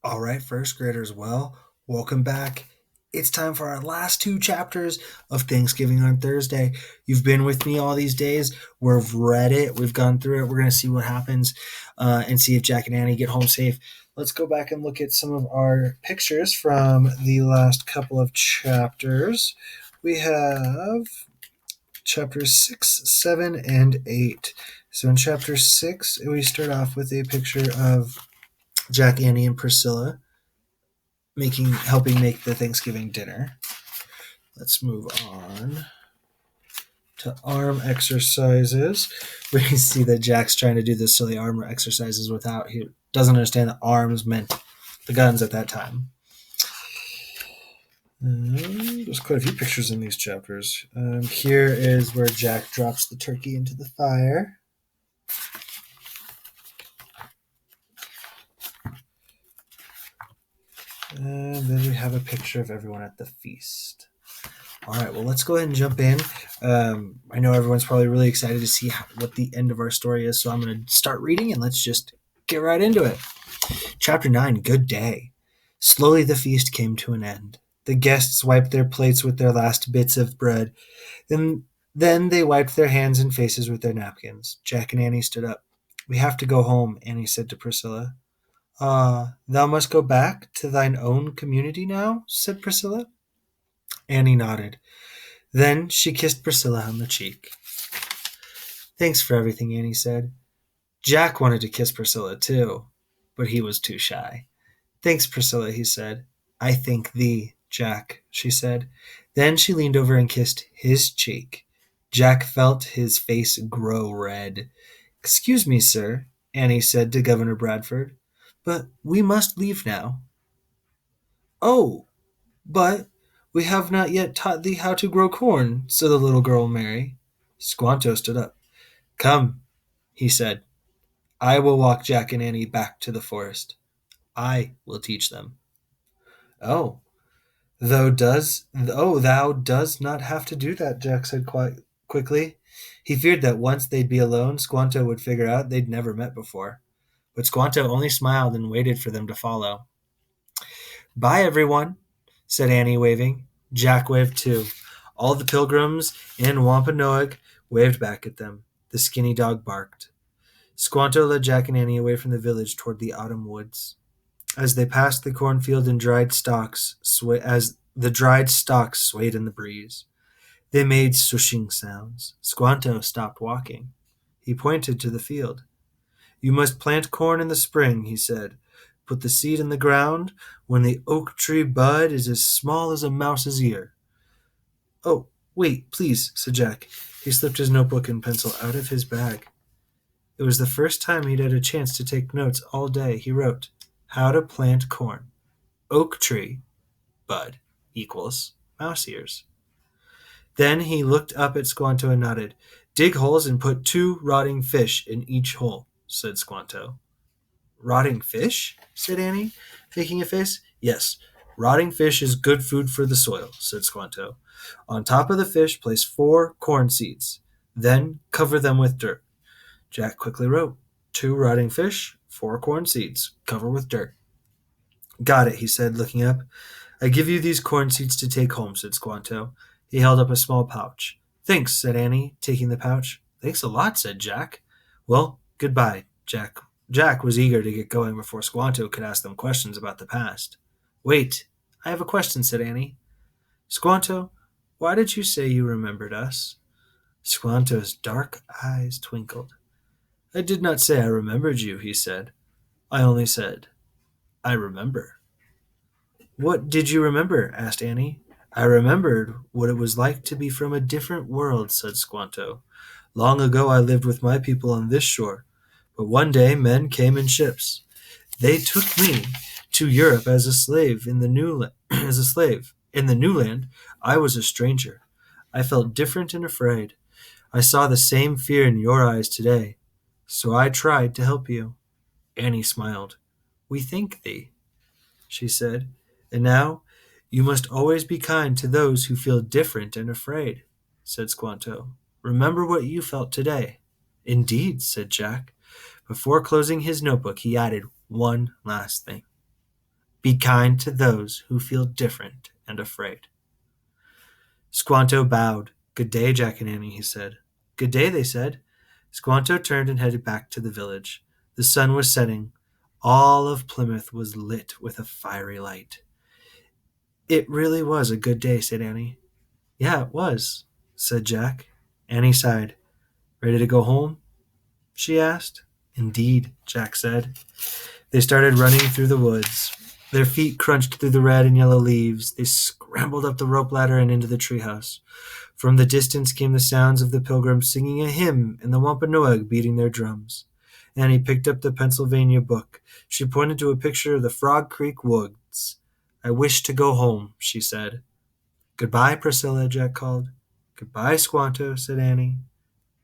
All right, first graders, well, welcome back. It's time for our last two chapters of Thanksgiving on Thursday. You've been with me all these days. We've read it, we've gone through it. We're going to see what happens and see if Jack and Annie get home safe. Let's go back and look at some of our pictures from the last couple of chapters. We have chapters 6, 7, and 8. So in chapter 6, we start off with a picture of Jack, Annie, and Priscilla helping make the Thanksgiving dinner. Let's move on to arm exercises. We see that Jack's trying to do the silly arm exercises without he doesn't understand that arms meant the guns at that time. There's quite a few pictures in these chapters. Here is where Jack drops the turkey into the fire. And then we have a picture of everyone at the feast. All right, well, let's go ahead and jump in. I know everyone's probably really excited to see what the end of our story is, so I'm going to start reading and let's just get right into it. Chapter 9, Good Day. Slowly the feast came to an end. The guests wiped their plates with their last bits of bread. Then they wiped their hands and faces with their napkins. Jack and Annie stood up. We have to go home, Annie said to Priscilla. Thou must go back to thine own community now, said Priscilla. Annie nodded. Then she kissed Priscilla on the cheek. Thanks for everything, Annie said. Jack wanted to kiss Priscilla, too, but he was too shy. Thanks, Priscilla, he said. I thank thee, Jack, she said. Then she leaned over and kissed his cheek. Jack felt his face grow red. Excuse me, sir, Annie said to Governor Bradford, but we must leave now. Oh, but we have not yet taught thee how to grow corn, said the little girl Mary. Squanto stood up. Come, he said. I will walk Jack and Annie back to the forest. I will teach them. Oh, thou does not have to do that, Jack said quite quickly. He feared that once they'd be alone, Squanto would figure out they'd never met before. But Squanto only smiled and waited for them to follow. Bye, everyone, said Annie, waving. Jack waved too. All the pilgrims in Wampanoag waved back at them. The skinny dog barked. Squanto led Jack and Annie away from the village toward the autumn woods. As they passed the cornfield and as the dried stalks swayed in the breeze, they made swishing sounds. Squanto stopped walking. He pointed to the field. You must plant corn in the spring, he said. Put the seed in the ground when the oak tree bud is as small as a mouse's ear. Oh, wait, please, said Jack. He slipped his notebook and pencil out of his bag. It was the first time he'd had a chance to take notes all day. He wrote, How to plant corn. Oak tree, bud, equals mouse ears. Then he looked up at Squanto and nodded. Dig holes and put 2 rotting fish in each hole, said Squanto. Rotting fish? Said Annie, making a face. Yes, rotting fish is good food for the soil, said Squanto. On top of the fish, place 4 corn seeds. Then cover them with dirt. Jack quickly wrote, 2 rotting fish, 4 corn seeds, cover with dirt. Got it, he said, looking up. I give you these corn seeds to take home, said Squanto. He held up a small pouch. Thanks, said Annie, taking the pouch. Thanks a lot, said Jack. Well, goodbye, Jack. Jack was eager to get going before Squanto could ask them questions about the past. Wait, I have a question, said Annie. Squanto, why did you say you remembered us? Squanto's dark eyes twinkled. I did not say I remembered you, he said. I only said, I remember. What did you remember? Asked Annie. I remembered what it was like to be from a different world, said Squanto. Long ago I lived with my people on this shore, but one day men came in ships. They took me to Europe as a slave in the new as a slave. In the new land, I was a stranger. I felt different and afraid. I saw the same fear in your eyes today, so I tried to help you. Annie smiled. We thank thee, she said. And now you must always be kind to those who feel different and afraid, said Squanto. Remember what you felt today. Indeed, said Jack. Before closing his notebook, he added one last thing. Be kind to those who feel different and afraid. Squanto bowed. Good day, Jack and Annie, he said. Good day, they said. Squanto turned and headed back to the village. The sun was setting. All of Plymouth was lit with a fiery light. It really was a good day, said Annie. Yeah, it was, said Jack. Annie sighed. Ready to go home? She asked. Indeed, Jack said. They started running through the woods. Their feet crunched through the red and yellow leaves. They scrambled up the rope ladder and into the treehouse. From the distance came the sounds of the pilgrims singing a hymn and the Wampanoag beating their drums. Annie picked up the Pennsylvania book. She pointed to a picture of the Frog Creek woods. I wish to go home, she said. Goodbye, Priscilla, Jack called. Goodbye, Squanto, said Annie.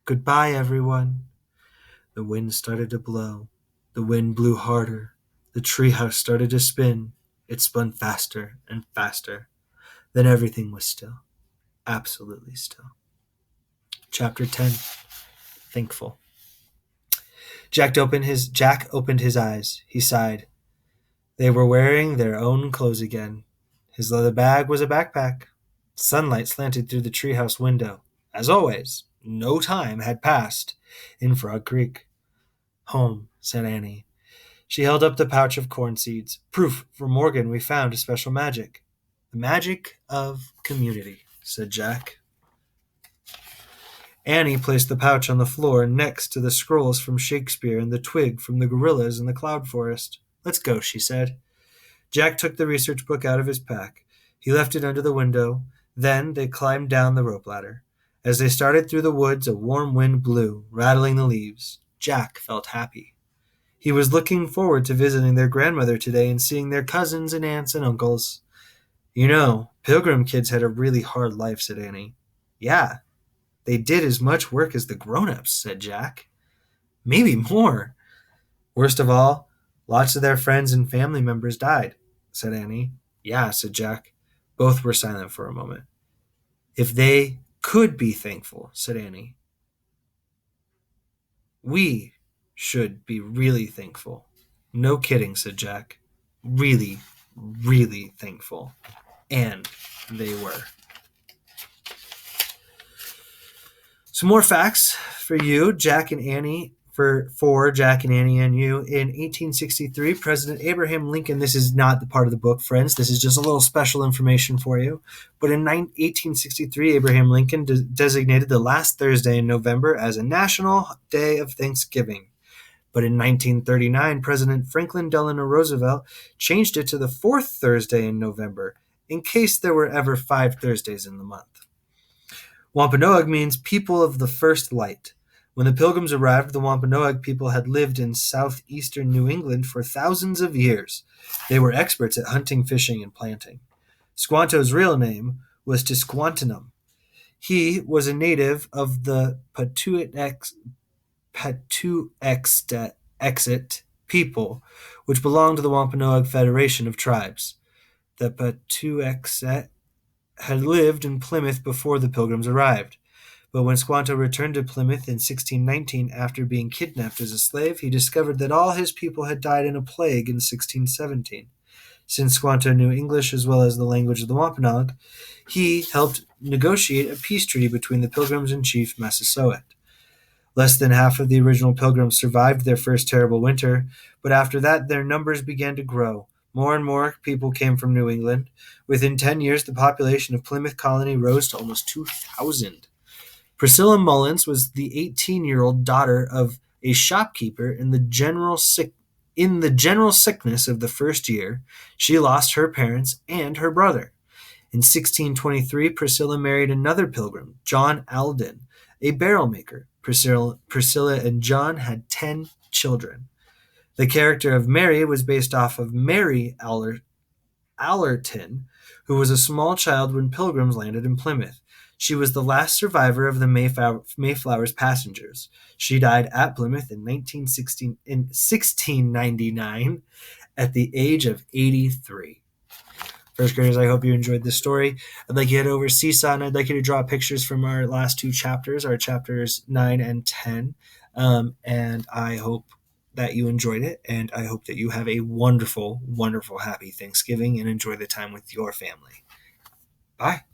Goodbye, everyone. The wind started to blow. The wind blew harder. The treehouse started to spin. It spun faster and faster. Then everything was still. Absolutely still. Chapter 10. Thankful. Jack opened his eyes. He sighed. They were wearing their own clothes again. His leather bag was a backpack. Sunlight slanted through the treehouse window. As always, no time had passed in Frog Creek. Home, said Annie. She held up the pouch of corn seeds. Proof for Morgan we found a special magic. The magic of community, said Jack. Annie placed the pouch on the floor next to the scrolls from Shakespeare and the twig from the gorillas in the cloud forest. Let's go, she said. Jack took the research book out of his pack. He left it under the window. Then they climbed down the rope ladder. As they started through the woods, a warm wind blew, rattling the leaves. Jack felt happy. He was looking forward to visiting their grandmother today and seeing their cousins and aunts and uncles. You know, Pilgrim kids had a really hard life, said Annie. Yeah, they did as much work as the grown-ups, said Jack. Maybe more. Worst of all, lots of their friends and family members died, said Annie. Yeah, said Jack. Both were silent for a moment. If they could be thankful, said Annie. We should be really thankful. No kidding, said Jack. Really, really thankful. And they were. Some more facts for you, Jack and Annie, for Jack and Annie and you. In 1863, President Abraham Lincoln, this is not the part of the book, friends, this is just a little special information for you, but in 1863, Abraham Lincoln designated the last Thursday in November as a National Day of Thanksgiving. But in 1939, President Franklin Delano Roosevelt changed it to the fourth Thursday in November, in case there were ever 5 Thursdays in the month. Wampanoag means people of the first light. When the Pilgrims arrived, the Wampanoag people had lived in southeastern New England for thousands of years. They were experts at hunting, fishing, and planting. Squanto's real name was Tisquantinum. He was a native of the Patuxet people, which belonged to the Wampanoag Federation of Tribes. The Patuxet had lived in Plymouth before the Pilgrims arrived. But when Squanto returned to Plymouth in 1619 after being kidnapped as a slave, he discovered that all his people had died in a plague in 1617. Since Squanto knew English as well as the language of the Wampanoag, he helped negotiate a peace treaty between the Pilgrims and Chief Massasoit. Less than half of the original Pilgrims survived their first terrible winter, but after that their numbers began to grow. More and more people came from New England. Within 10 years, the population of Plymouth Colony rose to almost 2,000. Priscilla Mullins was the 18-year-old daughter of a shopkeeper in the general sickness of the first year. She lost her parents and her brother. In 1623, Priscilla married another Pilgrim, John Alden, a barrel maker. Priscilla and John had 10 children. The character of Mary was based off of Mary Allerton, who was a small child when Pilgrims landed in Plymouth. She was the last survivor of the Mayflower's passengers. She died at Plymouth in 1699 at the age of 83. First graders, I hope you enjoyed this story. I'd like you to head over to Seesaw, and I'd like you to draw pictures from our last 2 chapters, our chapters 9 and 10. And I hope that you enjoyed it, and I hope that you have a wonderful, wonderful, happy Thanksgiving and enjoy the time with your family. Bye.